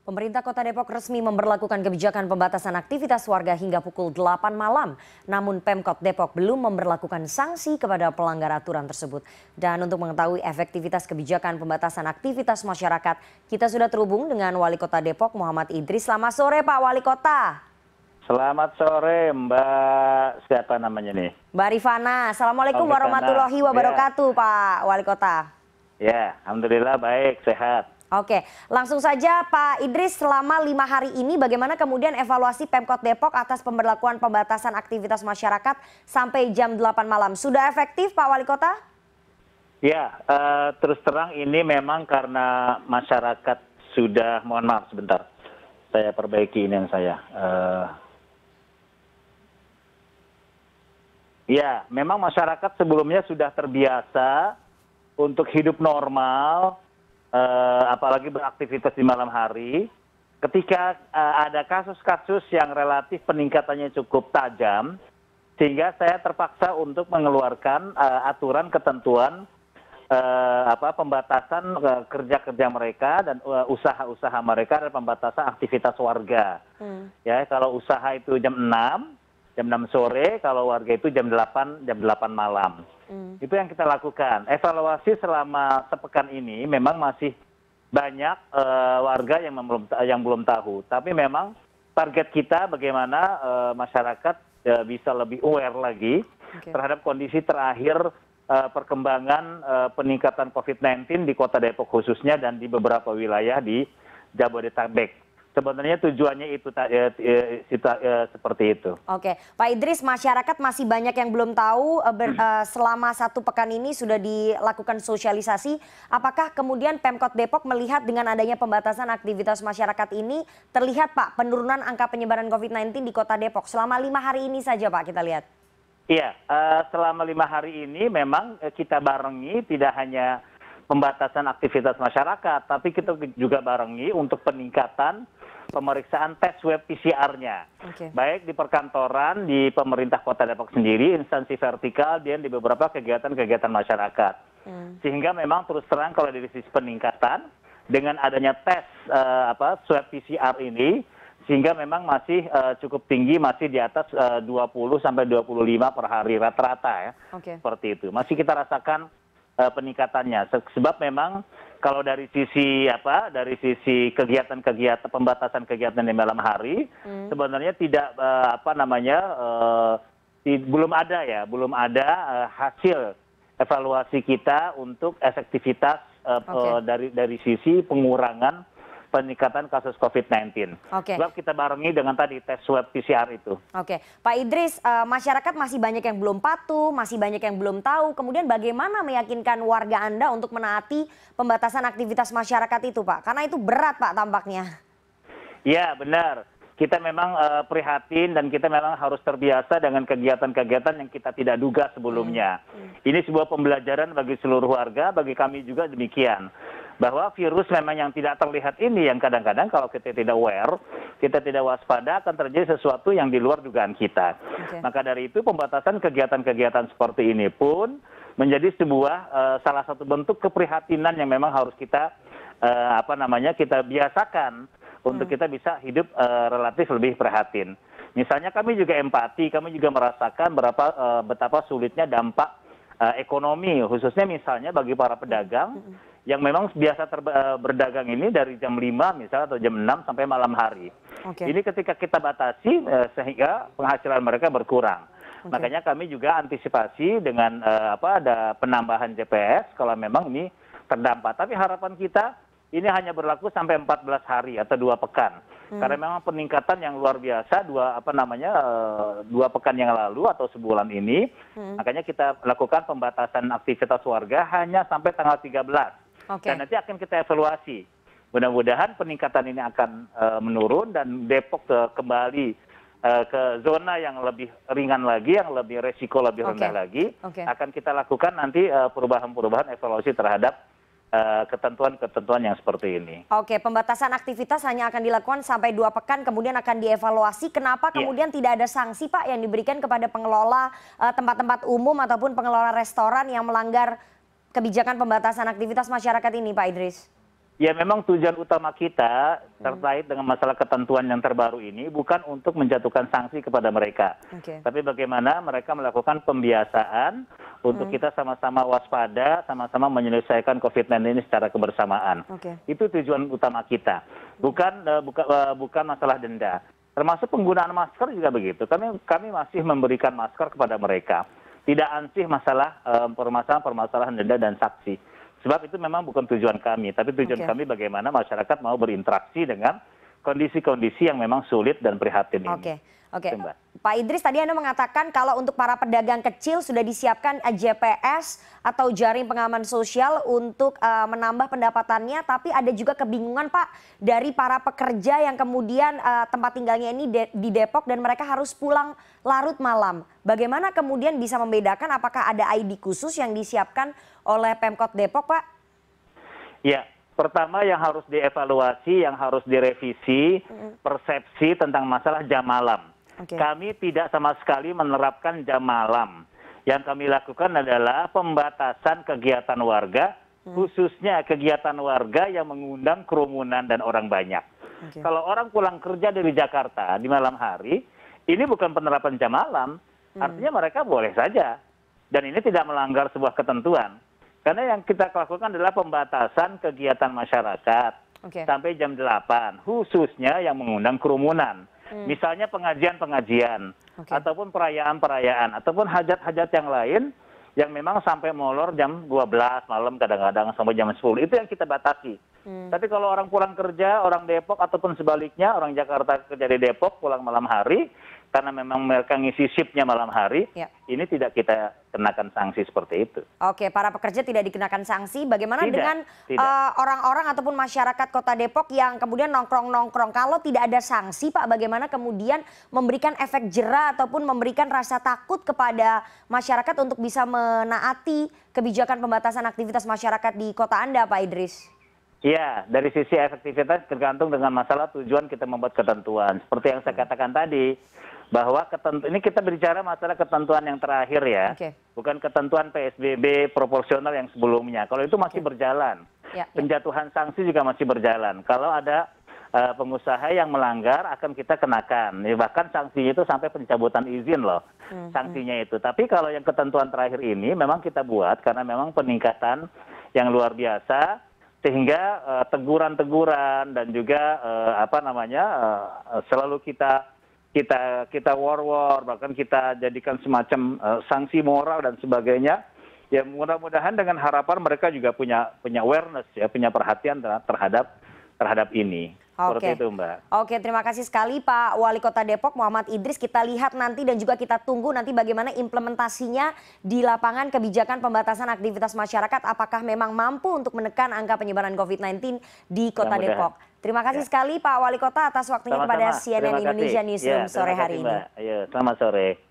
Pemerintah Kota Depok resmi memberlakukan kebijakan pembatasan aktivitas warga hingga pukul 8 malam. Namun Pemkot Depok belum memberlakukan sanksi kepada pelanggar aturan tersebut. Dan untuk mengetahui efektivitas kebijakan pembatasan aktivitas masyarakat, kita sudah terhubung dengan Wali Kota Depok Muhammad Idris. Selamat sore Pak Wali Kota. Selamat sore Mbak, siapa namanya nih? Mbak Rifana. Assalamualaikum Rifana. warahmatullahi wabarakatuh Pak Wali Kota. Ya, alhamdulillah baik, sehat. Oke, langsung saja Pak Idris, selama 5 hari ini bagaimana kemudian evaluasi Pemkot Depok atas pemberlakuan pembatasan aktivitas masyarakat sampai jam 8 malam? Sudah efektif Pak Wali Kota? Ya, terus terang ini memang karena masyarakat sudah, mohon maaf sebentar, saya perbaiki ini yang saya. Ya, memang masyarakat sebelumnya sudah terbiasa untuk hidup normal, apalagi beraktivitas di malam hari. Ketika ada kasus-kasus yang relatif peningkatannya cukup tajam, sehingga saya terpaksa untuk mengeluarkan aturan ketentuan pembatasan kerja-kerja mereka dan usaha-usaha mereka dan pembatasan aktivitas warga. Ya, kalau usaha itu jam 6 sore, kalau warga itu jam 8 malam. Itu yang kita lakukan. Evaluasi selama sepekan ini memang masih banyak warga yang belum tahu. Tapi memang target kita bagaimana masyarakat bisa lebih aware lagi terhadap kondisi terakhir perkembangan peningkatan COVID-19 di Kota Depok khususnya dan di beberapa wilayah di Jabodetabek. Sebenarnya tujuannya itu seperti itu. Oke, Pak Idris, masyarakat masih banyak yang belum tahu. Selama 1 pekan ini sudah dilakukan sosialisasi. Apakah kemudian Pemkot Depok melihat dengan adanya pembatasan aktivitas masyarakat ini terlihat Pak penurunan angka penyebaran COVID-19 di Kota Depok selama 5 hari ini saja Pak kita lihat? Iya, selama 5 hari ini memang kita barengi tidak hanya pembatasan aktivitas masyarakat, tapi kita juga barengi untuk peningkatan pemeriksaan tes swab PCR-nya. Baik di perkantoran, di pemerintah Kota Depok sendiri, instansi vertikal, dan di beberapa kegiatan-kegiatan masyarakat. Sehingga memang terus terang kalau dari sisi peningkatan, dengan adanya tes swab PCR ini, sehingga memang masih cukup tinggi, masih di atas 20 sampai 25 per hari rata-rata ya. Seperti itu. Masih kita rasakan peningkatannya. Sebab memang kalau dari sisi kegiatan-kegiatan pembatasan kegiatan di malam hari sebenarnya tidak belum ada hasil evaluasi kita untuk efektivitas dari sisi pengurangan peningkatan kasus COVID-19. Sebab kita barengi dengan tadi tes swab PCR itu. Oke, Pak Idris, masyarakat masih banyak yang belum patuh, masih banyak yang belum tahu. Kemudian bagaimana meyakinkan warga Anda untuk menaati pembatasan aktivitas masyarakat itu, Pak? Karena itu berat, Pak, tampaknya. Ya, benar. Kita memang prihatin dan kita memang harus terbiasa dengan kegiatan-kegiatan yang kita tidak duga sebelumnya. Ini sebuah pembelajaran bagi seluruh warga, bagi kami juga demikian. Bahwa virus memang yang tidak terlihat ini yang kadang-kadang kalau kita tidak aware, kita tidak waspada akan terjadi sesuatu yang di luar dugaan kita. Maka dari itu pembatasan kegiatan-kegiatan seperti ini pun menjadi sebuah salah satu bentuk keprihatinan yang memang harus kita kita biasakan untuk kita bisa hidup relatif lebih prihatin. Misalnya kami juga empati, kami juga merasakan betapa sulitnya dampak ekonomi, khususnya misalnya bagi para pedagang yang memang biasa berdagang ini dari jam 5 misalnya atau jam 6 sampai malam hari. Ini ketika kita batasi sehingga penghasilan mereka berkurang. Makanya kami juga antisipasi dengan ada penambahan JPS kalau memang ini terdampak. Tapi harapan kita ini hanya berlaku sampai 14 hari atau 2 pekan. Karena memang peningkatan yang luar biasa 2 pekan yang lalu atau sebulan ini. Makanya kita lakukan pembatasan aktivitas warga hanya sampai tanggal 13. Dan nanti akan kita evaluasi. Mudah-mudahan peningkatan ini akan menurun dan Depok kembali ke zona yang lebih ringan lagi, yang lebih resiko lebih rendah lagi. Akan kita lakukan nanti perubahan-perubahan evaluasi terhadap ketentuan-ketentuan yang seperti ini. Oke, pembatasan aktivitas hanya akan dilakukan sampai 2 pekan, kemudian akan dievaluasi. Kenapa kemudian tidak ada sanksi Pak yang diberikan kepada pengelola tempat-tempat umum ataupun pengelola restoran yang melanggar kebijakan pembatasan aktivitas masyarakat ini Pak Idris? Ya memang tujuan utama kita terkait dengan masalah ketentuan yang terbaru ini bukan untuk menjatuhkan sanksi kepada mereka. Tapi bagaimana mereka melakukan pembiasaan untuk kita sama-sama waspada, sama-sama menyelesaikan COVID-19 ini secara kebersamaan. Itu tujuan utama kita. Bukan masalah denda. Termasuk penggunaan masker juga begitu. Kami masih memberikan masker kepada mereka. Tidak ansih masalah permasalahan denda dan sanksi. Sebab itu memang bukan tujuan kami, tapi tujuan kami bagaimana masyarakat mau berinteraksi dengan kondisi-kondisi yang memang sulit dan prihatin ini. Oke. Pak Idris, tadi Anda mengatakan kalau untuk para pedagang kecil sudah disiapkan JPS atau jaring pengaman sosial untuk menambah pendapatannya, tapi ada juga kebingungan Pak dari para pekerja yang kemudian tempat tinggalnya ini di Depok dan mereka harus pulang larut malam. Bagaimana kemudian bisa membedakan apakah ada ID khusus yang disiapkan oleh Pemkot Depok, Pak? Ya. Pertama yang harus dievaluasi, yang harus direvisi persepsi tentang masalah jam malam. Kami tidak sama sekali menerapkan jam malam. Yang kami lakukan adalah pembatasan kegiatan warga, khususnya kegiatan warga yang mengundang kerumunan dan orang banyak. Kalau orang pulang kerja dari Jakarta di malam hari, ini bukan penerapan jam malam, artinya mereka boleh saja. Dan ini tidak melanggar sebuah ketentuan. Karena yang kita lakukan adalah pembatasan kegiatan masyarakat sampai jam 8, khususnya yang mengundang kerumunan. Misalnya pengajian-pengajian, ataupun perayaan-perayaan, ataupun hajat-hajat yang lain yang memang sampai molor jam 12 malam kadang-kadang sampai jam 10. Itu yang kita batasi. Tapi kalau orang pulang kerja, orang Depok ataupun sebaliknya, orang Jakarta kerja di Depok pulang malam hari, karena memang mereka ngisi shiftnya malam hari, ini tidak kita kenakan sanksi seperti itu. Oke, para pekerja tidak dikenakan sanksi. Bagaimana dengan orang-orang ataupun masyarakat Kota Depok yang kemudian nongkrong-nongkrong? Kalau tidak ada sanksi, Pak, bagaimana kemudian memberikan efek jera ataupun memberikan rasa takut kepada masyarakat untuk bisa menaati kebijakan pembatasan aktivitas masyarakat di kota Anda, Pak Idris? Ya, dari sisi efektivitas tergantung dengan masalah tujuan kita membuat ketentuan. Seperti yang saya katakan tadi, bahwa ini kita bicara masalah ketentuan yang terakhir ya, bukan ketentuan PSBB proporsional yang sebelumnya. Kalau itu masih berjalan, penjatuhan sanksi juga masih berjalan. Kalau ada pengusaha yang melanggar akan kita kenakan, bahkan sanksinya itu sampai pencabutan izin loh, sanksinya itu. Tapi kalau yang ketentuan terakhir ini memang kita buat karena memang peningkatan yang luar biasa, sehingga teguran-teguran dan juga selalu kita war, bahkan kita jadikan semacam sanksi moral dan sebagainya. Ya mudah-mudahan dengan harapan mereka juga punya awareness ya, punya perhatian terhadap ini. Seperti itu, Mbak. Oke, terima kasih sekali Pak Wali Kota Depok Muhammad Idris. Kita lihat nanti dan juga kita tunggu nanti bagaimana implementasinya di lapangan kebijakan pembatasan aktivitas masyarakat. Apakah memang mampu untuk menekan angka penyebaran COVID-19 di Kota Depok. Terima kasih sekali Pak Wali Kota atas waktunya kepada CNN Indonesia Newsroom sore hari ini. Ayo, selamat sore.